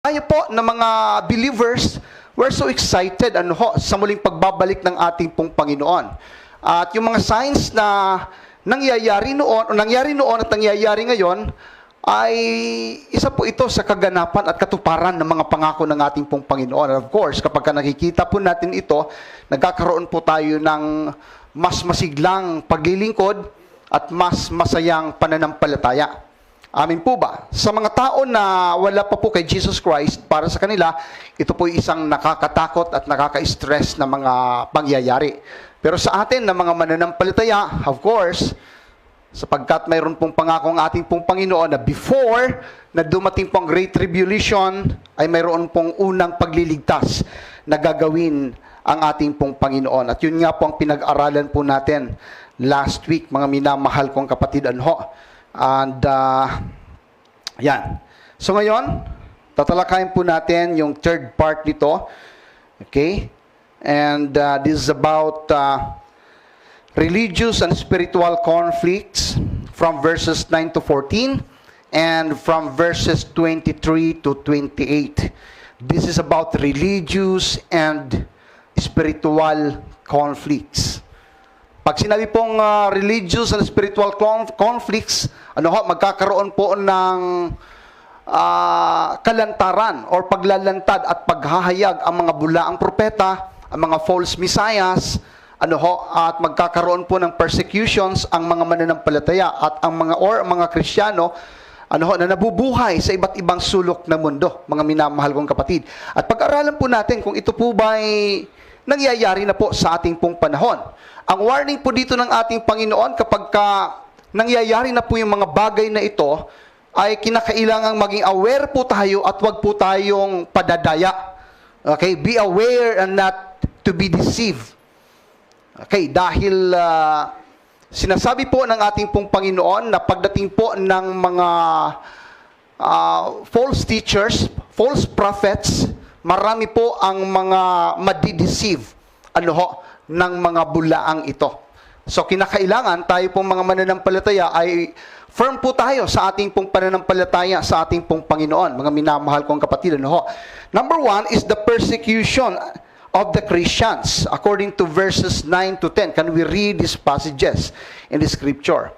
Tayo po na mga believers, we're so excited sa muling pagbabalik ng ating pong Panginoon. At yung mga signs na nangyayari noon at nangyayari ngayon, ay isa po ito sa kaganapan at katuparan ng mga pangako ng ating pong Panginoon. And of course, kapag nakikita po natin ito, nagkakaroon po tayo ng mas masiglang paglilingkod at mas masayang pananampalataya. Amin po ba? Sa mga tao na wala pa po kay Jesus Christ, para sa kanila, ito po isang nakakatakot at nakaka-stress na mga pangyayari. Pero sa atin na mga mananampalataya, of course, sapagkat mayroon pong pangako ang ating pong Panginoon na before na dumating pong Great Tribulation, ay mayroon pong unang pagliligtas na gagawin ang ating pong Panginoon. At yun nga po ang pinag-aralan po natin last week, mga minamahal kong kapatid anho. And, yan. So ngayon, tatalakayin po natin yung third part nito. Okay? And this is about religious and spiritual conflicts from verses 9 to 14 and from verses 23 to 28. This is about religious and spiritual conflicts. Pag sinabi pong religious and spiritual conflicts, magkakaroon po ng kalantaran or paglalantad at paghahayag ang mga bulaang propeta, ang mga false messiahs, at magkakaroon po ng persecutions ang mga mananampalataya at ang mga Kristiyano na nabubuhay sa iba't ibang sulok ng mundo, mga minamahal kong kapatid. At pag-aralan po natin kung ito po ba ay nangyayari na po sa ating pong panahon. Ang warning po dito ng ating Panginoon kapag nangyayari na po yung mga bagay na ito, ay kinakailangang maging aware po tayo at wag po tayong padadaya. Okay? Be aware and not to be deceived. Okay? Dahil sinasabi po ng ating pong Panginoon na pagdating po ng mga false teachers, false prophets, marami po ang mga madideceive ng mga bulaang ito. So kinakailangan tayo pong mga mananampalataya ay firm po tayo sa ating pong pananampalataya sa ating pong Panginoon, mga minamahal kong kapatid. Number one is the persecution of the Christians according to verses 9 to 10. Can we read these passages in the scripture?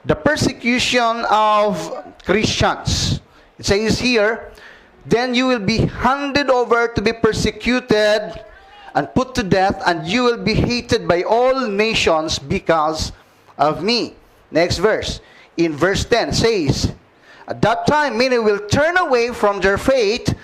The persecution of Christians. It says here, then you will be handed over to be persecuted and put to death, and you will be hated by all nations because of me. Next verse. In verse 10 says, at that time many will turn away from their faith